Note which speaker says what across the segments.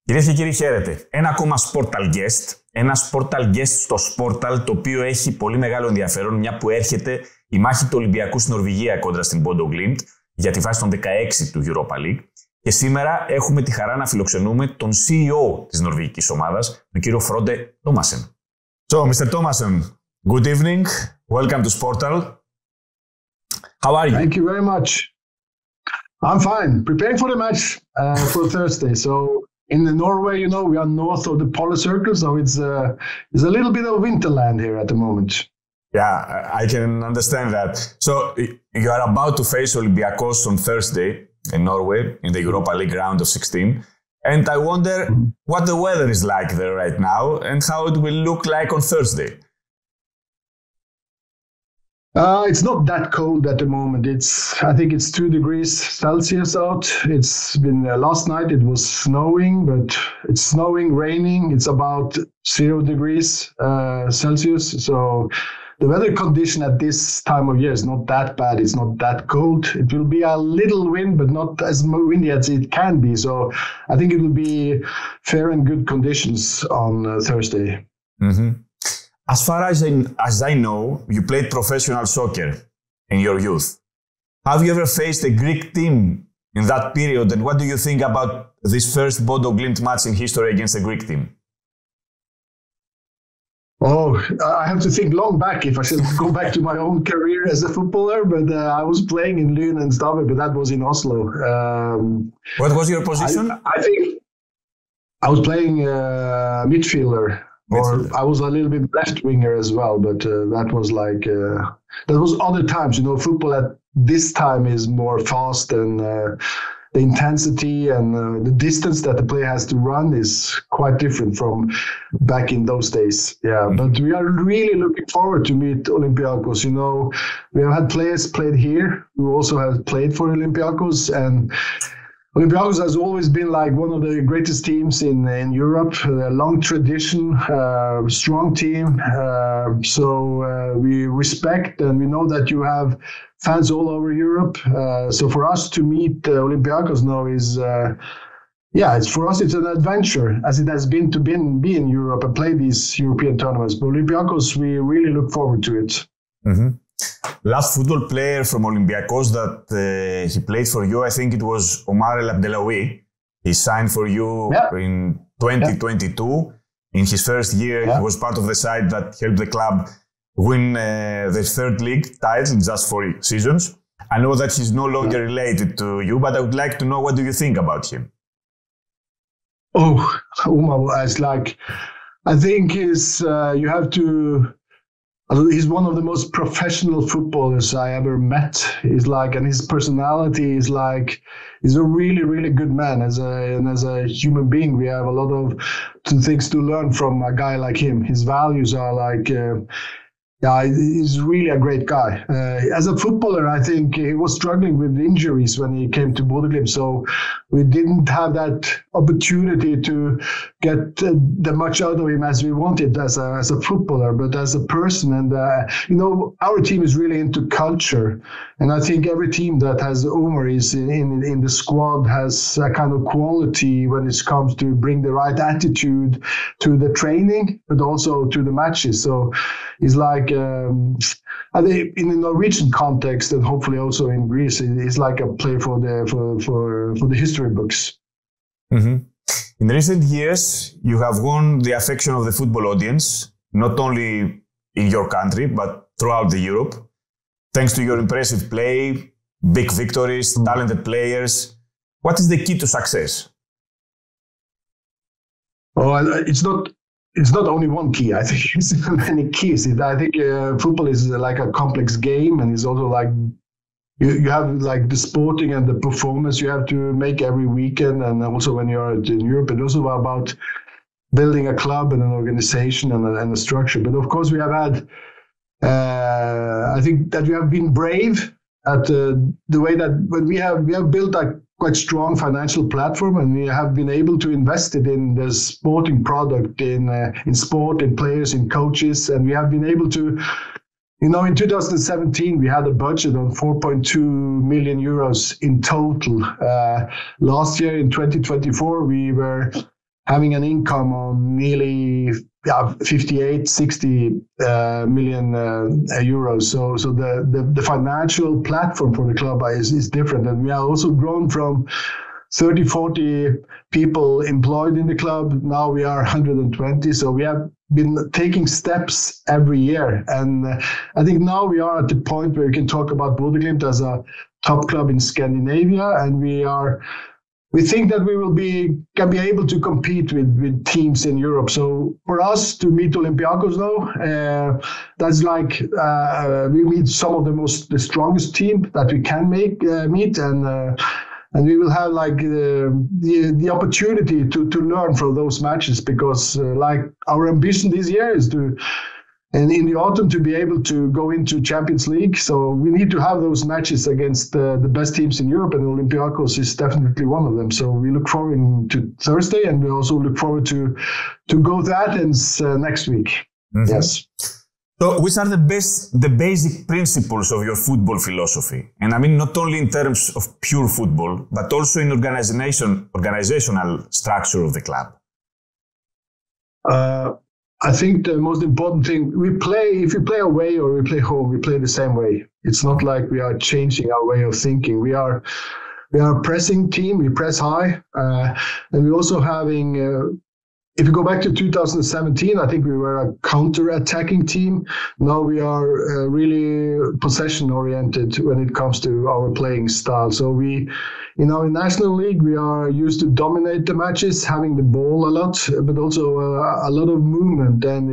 Speaker 1: Κυρίες και κύριοι, χαίρετε. Ένα ακόμα Sportal Guest. Ένα Sportal Guest στο Sportal, το οποίο έχει πολύ μεγάλο ενδιαφέρον, μια που έρχεται η μάχη του Ολυμπιακού στην Νορβηγία κόντρα στην Μπόντο Γκλιμτ για τη φάση των 16 του Europa League. Και σήμερα έχουμε τη χαρά να φιλοξενούμε τον CEO της νορβηγικής ομάδας, τον κύριο Frode Thomassen. So, Mr. Thomassen, good evening. Welcome to Sportal. How are you?
Speaker 2: Thank you very much. I'm fine. Preparing for the match for Thursday. So, in Norway, you know, we are north of the polar circle, so it's a little bit of winterland here at the moment.
Speaker 1: Yeah, I can understand that. So, you are about to face Olympiacos on Thursday in Norway in the Europa League round of 16. And I wonder what the weather is like there right now and how it will look like on Thursday.
Speaker 2: It's not that cold at the moment. I think it's 2 degrees Celsius out. It's been last night it was snowing, but it's snowing, raining. It's about 0 degrees Celsius. So the weather condition at this time of year is not that bad. It's not that cold. It will be a little wind, but not as windy as it can be. So I think it will be fair and good conditions on Thursday.
Speaker 1: Mm-hmm. As far as I know, you played professional soccer in your youth. Have you ever faced a Greek team in that period? And what do you think about this first Bόντο Γκλιμτ match in history against a Greek team?
Speaker 2: Oh, I have to think long back if I should go back to my own career as a footballer. But I was playing in Lyn and Stabæk, but that was in Oslo.
Speaker 1: What was your position?
Speaker 2: I think I was playing midfielder. Or I was a little bit left winger as well, but that was like that was other times. You know, football at this time is more fast, and the intensity and the distance that the player has to run is quite different from back in those days. Yeah, but we are really looking forward to meet Olympiacos. You know, we have had players played here who also have played for Olympiacos, and Olympiacos has always been like one of the greatest teams in Europe, a long tradition, strong team. So we respect and we know that you have fans all over Europe. So for us to meet Olympiacos now is, for us it's an adventure, as it has been to be in Europe and play these European tournaments. But Olympiacos, we really look forward to it.
Speaker 1: Mm-hmm. Last football player from Olympiacos that he played for you, I think it was Elαμπντελαουί. He signed for you in 2022. In his first year, he was part of the side that helped the club win the third league title in just 4 seasons. I know that he's no longer related to you, but I would like to know, what do you think about him?
Speaker 2: It's like, I think you have to. He's one of the most professional footballers I ever met. He's like, and his personality is like, he's a really, really good man. As a human being, we have a lot of things to learn from a guy like him. His values are like, he's really a great guy. As a footballer, I think he was struggling with injuries when he came to Bόντο Γκλιμτ, so we didn't have that opportunity to get that much out of him as we wanted as a footballer, but as a person. And our team is really into culture, and I think every team that has Omar is in the squad has a kind of quality when it comes to bring the right attitude to the training, but also to the matches. So he's like, I think in the Norwegian context, and hopefully also in Greece, he's like a player for the history books.
Speaker 1: Mm-hmm. In recent years, you have won the affection of the football audience, not only in your country, but throughout Europe, thanks to your impressive play, big victories, talented players. What is the key to success? It's not only one key. I think it's many keys. I think football is like a complex game, and it's also like you have like the sporting and the performance you have to make every weekend, and also when you're in Europe, and also about building a club and an organization and a structure. But of course, we have had. I think that we have been brave at the way that when we have built a quite strong financial platform, and we have been able to invest it in the sporting product, in sport, in players, in coaches, and we have been able to. In 2017, we had a budget of 4.2 million euros in total. Last year, in 2024, we were
Speaker 2: having an income on nearly 58-60 million euros. So the financial platform for the club is different. And we are also grown from 30-40 people employed in the club. Now we are 120. So we have been taking steps every year. And I think now we are at the point where we can talk about Bόντο Γκλιμτ as a top club in Scandinavia. And we think that we can be able to compete with teams in Europe. So for us to meet Olympiacos now, that's like we meet some of the strongest team that we can meet, and we will have like the opportunity to learn from those matches, because like our ambition this year is and in the autumn to be able to go into Champions League. So we need to have those matches against the best teams in Europe, and Olympiacos is definitely one of them. So we look forward to Thursday, and we also look forward to go to Athens next week. Mm-hmm. Yes.
Speaker 1: So which are the basic principles of your football philosophy? And I mean, not only in terms of pure football, but also in organizational structure of the club.
Speaker 2: I think the most important thing, if we play away or we play home, we play the same way. It's not like we are changing our way of thinking. We are a pressing team, we press high, and we're also having, if you go back to 2017, I think we were a counter-attacking team. Now we are really possession-oriented when it comes to our playing style. So in our national league, we are used to dominate the matches, having the ball a lot, but also a lot of movement. And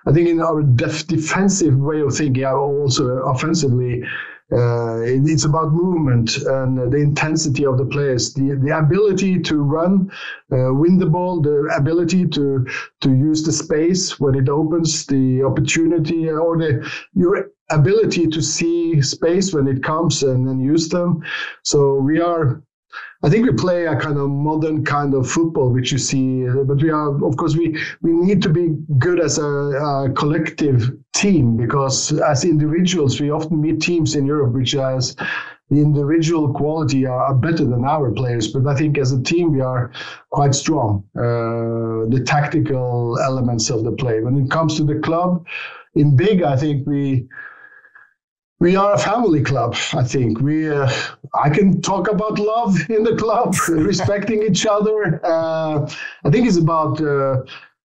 Speaker 2: I think in our defensive way of thinking, also offensively, it's about movement and the intensity of the players, the ability to run, win the ball, the ability to use the space when it opens, the opportunity, or your ability to see space when it comes and then use them. So I think we play a kind of modern kind of football, which you see, but we need to be good as a collective team, because as individuals, we often meet teams in Europe which has the individual quality are better than our players. But I think as a team, we are quite strong. The tactical elements of the play. When it comes to the club, in big, I think we are a family club. I think I can talk about love in the club, respecting each other. I think it's about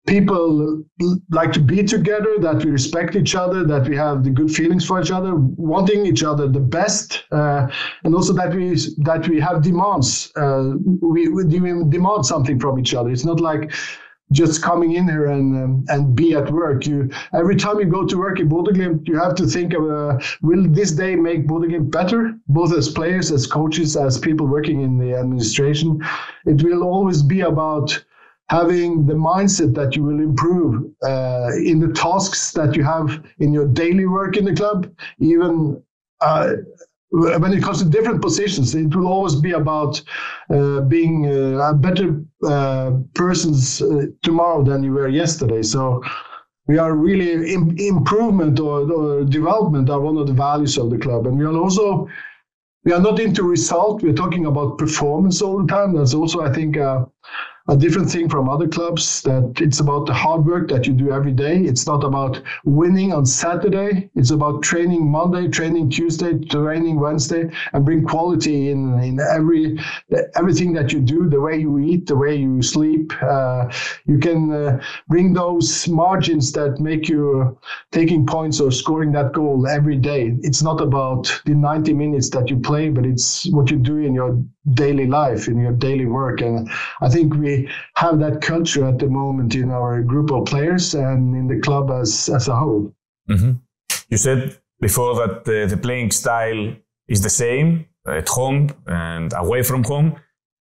Speaker 2: people like to be together, that we respect each other, that we have the good feelings for each other, wanting each other the best, and also that we have demands. We demand something from each other. It's not like just coming in here and be at work. Every time you go to work in Bόντο Γκλιμτ, you have to think of will this day make Bόντο Γκλιμτ better, both as players, as coaches, as people working in the administration. It will always be about having the mindset that you will improve in the tasks that you have in your daily work in the club, even when it comes to different positions. It will always be about being a better persons tomorrow than you were yesterday. So we are really improvement or development are one of the values of the club. And we are not into result. We're talking about performance all the time. That's also, I think, a different thing from other clubs, that it's about the hard work that you do every day. It's not about winning on Saturday. It's about training Monday, training Tuesday, training Wednesday, and bring quality in everything that you do, the way you eat, the way you sleep. You can bring those margins that make you taking points or scoring that goal every day. It's not about the 90 minutes that you play, but it's what you do in your daily life, in your daily work. And I think we have that culture at the moment in our group of players and in the club as a whole.
Speaker 1: Mm-hmm. You said before that the playing style is the same at home and away from home,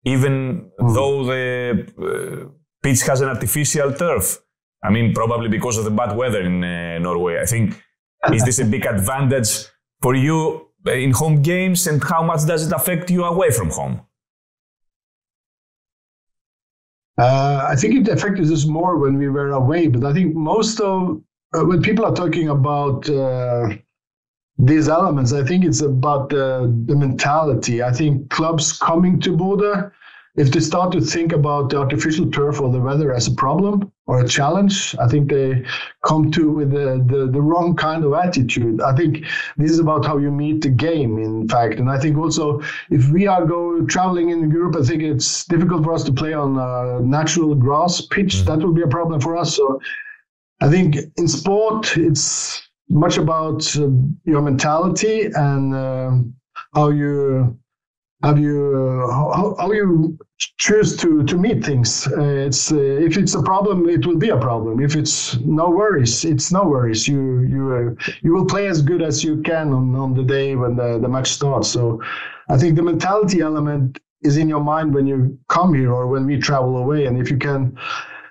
Speaker 1: even though the pitch has an artificial turf. I mean, probably because of the bad weather in Norway. I think, is this a big advantage for you in home games, and how much does it affect you away from home?
Speaker 2: I think it affected us more when we were away, but I think most of when people are talking about these elements, I think it's about the mentality. I think clubs coming to Bόντο if they start to think about the artificial turf or the weather as a problem or a challenge, I think they come to with the wrong kind of attitude. I think this is about how you meet the game, in fact. And I think also if we are traveling in Europe, I think it's difficult for us to play on a natural grass pitch. That will be a problem for us. So I think in sport, it's much about your mentality and how you choose to meet things. It's if it's a problem, it will be a problem. If it's no worries, it's no worries. You will play as good as you can on the day when the match starts. So I think the mentality element is in your mind when you come here or when we travel away. And if you can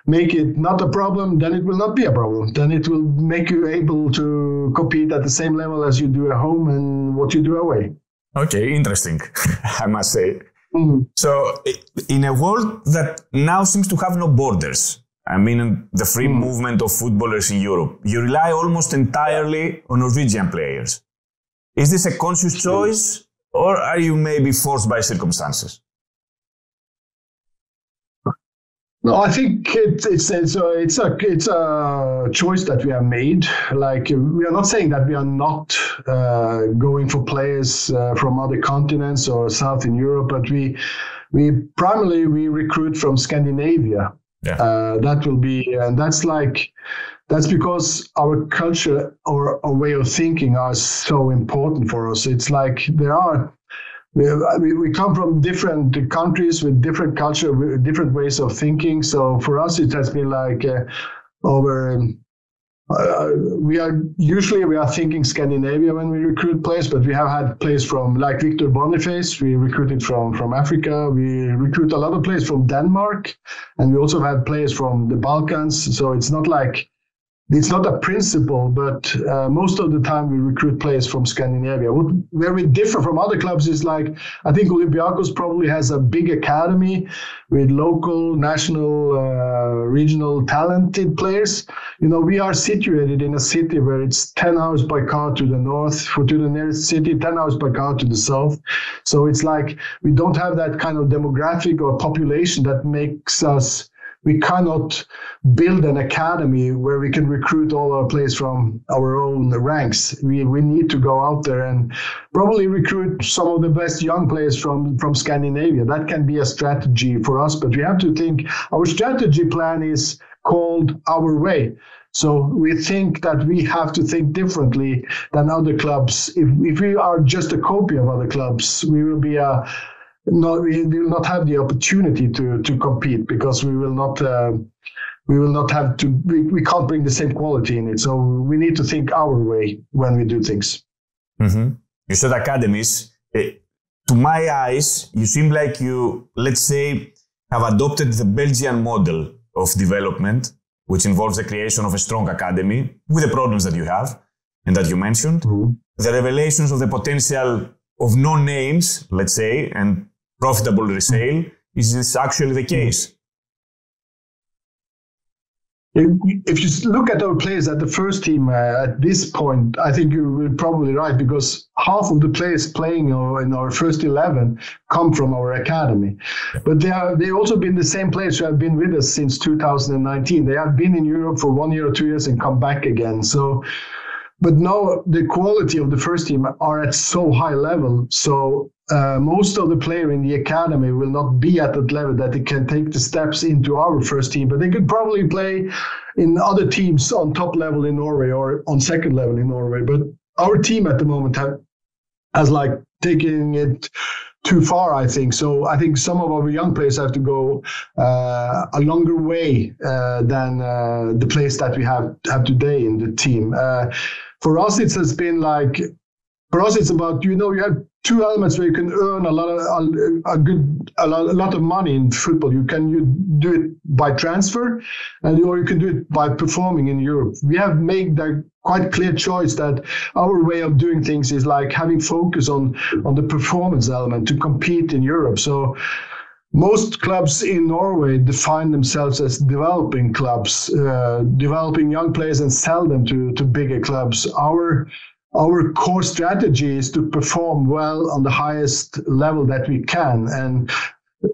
Speaker 2: make it not a problem, then it will not be a problem. Then it will make you able to compete at the same level as you do at home and what you do away.
Speaker 1: Okay, interesting, I must say.
Speaker 2: Mm-hmm.
Speaker 1: So, in a world that now seems to have no borders, I mean, the free movement of footballers in Europe, you rely almost entirely on Norwegian players. Is this a conscious choice, or are you maybe forced by circumstances?
Speaker 2: No, I think it's a choice that we have made. Like, we are not saying that we are not going for players from other continents or South in Europe, but we primarily recruit from Scandinavia.
Speaker 1: Yeah.
Speaker 2: That will be, and that's because our culture or our way of thinking are so important for us. It's like we come from different countries with different culture, with different ways of thinking. So for us, it has been like we are thinking Scandinavia when we recruit players, but we have had players from like Victor Boniface. We recruited from Africa. We recruit a lot of players from Denmark, and we also had players from the Balkans. So it's not a principle, but most of the time we recruit players from Scandinavia. Where we differ from other clubs is like, I think Olympiacos probably has a big academy with local, national, regional talented players. You know, we are situated in a city where it's 10 hours by car to the north, to the nearest city, 10 hours by car to the south. So it's like we don't have that kind of demographic or population that makes us. We cannot build an academy where we can recruit all our players from our own ranks. We need to go out there and probably recruit some of the best young players from Scandinavia. That can be a strategy for us, but we have to think our strategy plan is called Our Way. So we think that we have to think differently than other clubs. If we are just a copy of other clubs, we will be we will not have the opportunity to compete because we can't bring the same quality in it. So we need to think our way when we do things.
Speaker 1: Mm-hmm. You said academies. To my eyes, you seem like you, let's say, have adopted the Belgian model of development, which involves the creation of a strong academy with the problems that you have and that you mentioned.
Speaker 2: Mm-hmm.
Speaker 1: The revelations of the potential of no names, let's say, and profitable resale. Is this actually the case?
Speaker 2: If you look at our players at the first team at this point, I think you're probably right, because half of the players playing in our first 11 come from our academy. But they also been the same players who have been with us since 2019. They have been in Europe for 1 year or 2 years and come back again. But now the quality of the first team are at so high level. So most of the players in the academy will not be at that level that they can take the steps into our first team. But they could probably play in other teams on top level in Norway or on second level in Norway. But our team at the moment has like taking it too far, I think. So I think some of our young players have to go a longer way than the players that we have today in the team. For us, it has been like, for us, it's about, you have two elements where you can earn a lot of money in football. You do it by transfer, or you can do it by performing in Europe. We have made that quite clear choice that our way of doing things is like having focus on the performance element to compete in Europe. So most clubs in Norway define themselves as developing clubs, developing young players and sell them to bigger clubs. Our core strategy is to perform well on the highest level that we can. And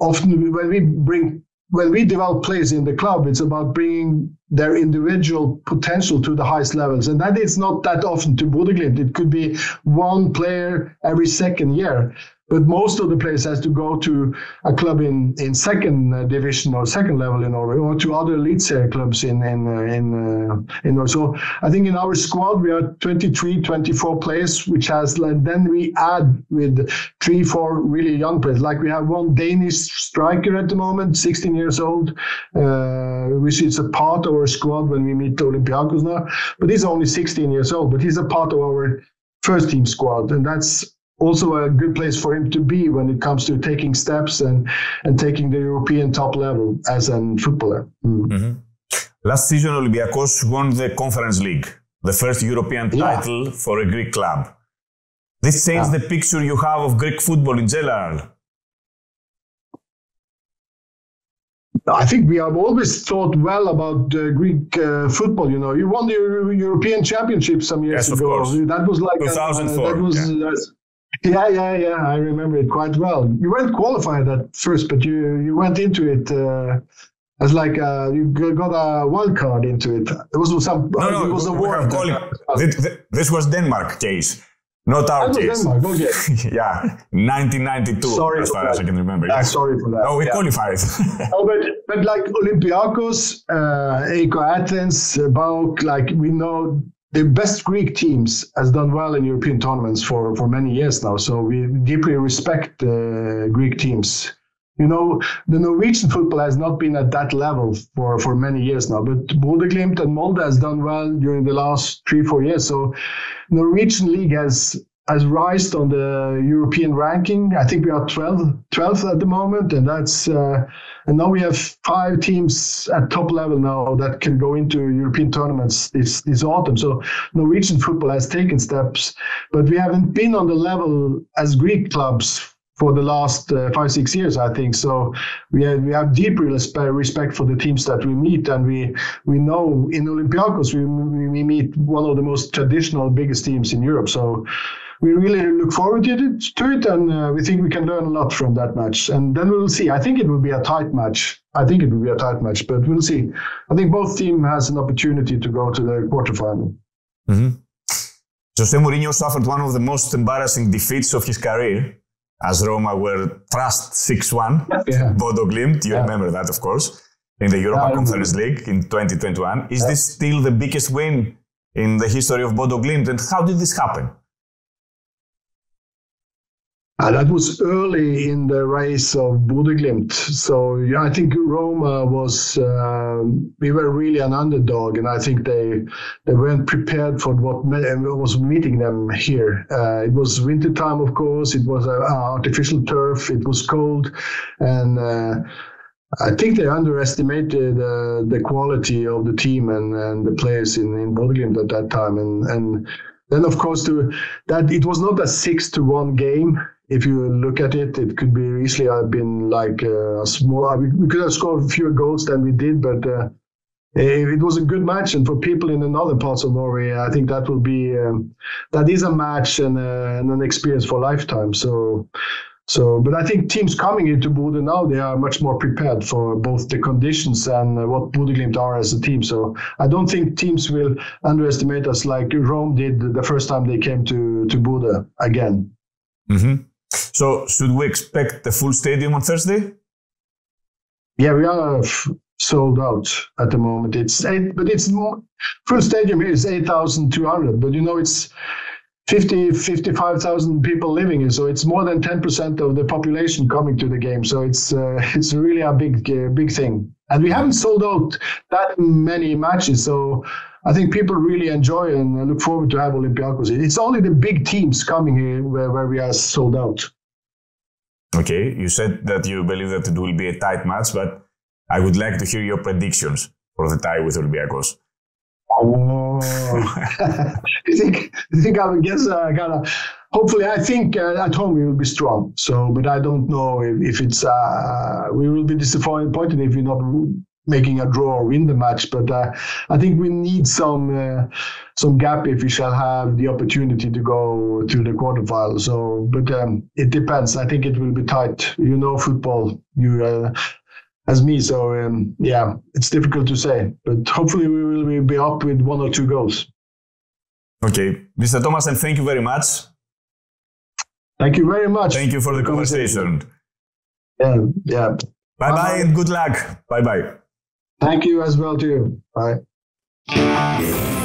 Speaker 2: often when we develop players in the club, it's about bringing their individual potential to the highest levels. And that is not that often to Bode Glimt. It could be one player every second year. But most of the players has to go to a club in second division or second level in Norway, or to other elite series clubs in Norway. So I think in our squad we are 23, 24 players, which has then we add with 3-4 really young players. Like we have one Danish striker at the moment, 16 years old, which is a part of our squad when we meet Olympiacos now. But he's only 16 years old, but he's a part of our first team squad, and that's also a good place for him to be when it comes to taking steps and taking the European top level as a footballer.
Speaker 1: Mm-hmm. Last season, Olympiakos won the Conference League, the first European title for a Greek club. This changed the picture you have of Greek football in general.
Speaker 2: I think we have always thought well about Greek football. You know, you won the European Championship some years ago.
Speaker 1: Course.
Speaker 2: That was like
Speaker 1: 2004.
Speaker 2: Yeah. I remember it quite well. You weren't qualified at first, but you went into it as like you got a wild card into it. It was some.
Speaker 1: No,
Speaker 2: it was a war.
Speaker 1: This was Denmark case, not our case.
Speaker 2: Denmark, okay.
Speaker 1: Yeah, 1992.
Speaker 2: Sorry,
Speaker 1: as far as I can remember.
Speaker 2: Yeah, sorry for that.
Speaker 1: No, we qualified.
Speaker 2: No, but like Olympiakos, AEK Athens, BAOK, like we know. The best Greek teams has done well in European tournaments for many years now. So we deeply respect Greek teams. You know, the Norwegian football has not been at that level for many years now. But Bode Glimt and Molde has done well during the last 3-4 years. So Norwegian league has risen on the European ranking. I think we are 12th at the moment, and that's and now we have 5 teams at top level now that can go into European tournaments this autumn. So Norwegian football has taken steps, but we haven't been on the level as Greek clubs for the last 5-6 years, I think. So we have deep respect for the teams that we meet, and we know in Olympiacos we meet one of the most traditional, biggest teams in Europe. So we really look forward to it, and we think we can learn a lot from that match. And then we will see. I think it will be a tight match. But we'll see. I think both teams has an opportunity to go to the quarterfinal.
Speaker 1: Mm-hmm. Jose Mourinho suffered one of the most embarrassing defeats of his career, as Roma were thrashed 6-1. Yeah. Bόντο Γκλιμτ, you remember that, of course, in the Europa Conference League in 2021. Is this still the biggest win in the history of Bόντο Γκλιμτ, and how did this happen?
Speaker 2: That was early in the race of Bode Glimt. So I think Roma was, we were really an underdog, and I think they weren't prepared for what was meeting them here. It was winter time, of course. It was artificial turf. It was cold, and I think they underestimated the quality of the team and the players in Bode Glimt at that time. And then, of course, that it was not a 6-1 game. If you look at it, it could be easily have been like a small. We could have scored fewer goals than we did, but it was a good match. And for people in the northern parts of Norway, I think that will be that is a match and an experience for a lifetime. So, but I think teams coming into Bode now, they are much more prepared for both the conditions and what Bode Glimt are as a team. So I don't think teams will underestimate us like Rome did the first time they came to Bode again.
Speaker 1: Mm-hmm. So, should we expect the full stadium on Thursday?
Speaker 2: Yeah, we are sold out at the moment. It's full stadium here is 8,200, but you know it's 55,000 people living here, so it's more than 10% of the population coming to the game. So it's really a big thing, and we haven't sold out that many matches. So I think people really enjoy and look forward to have Olympiacos. It's only the big teams coming here where we are sold out.
Speaker 1: Okay, you said that you believe that it will be a tight match, but I would like to hear your predictions for the tie with Olympiacos.
Speaker 2: Oh, you think I would guess? Hopefully, I think at home we will be strong. So, but I don't know if it's. We will be disappointed if we not making a draw or win the match. But I think we need some gap if we shall have the opportunity to go to the quarterfinals. So, but it depends. I think it will be tight. You know, football, as me. So yeah, it's difficult to say. But hopefully we will be up with 1 or 2 goals.
Speaker 1: Okay, Mr. Thomassen, thank you very much.
Speaker 2: Thank you very much.
Speaker 1: Thank you for the conversation.
Speaker 2: Yeah.
Speaker 1: Bye-bye and good luck. Bye-bye.
Speaker 2: Thank you as well to you. Bye.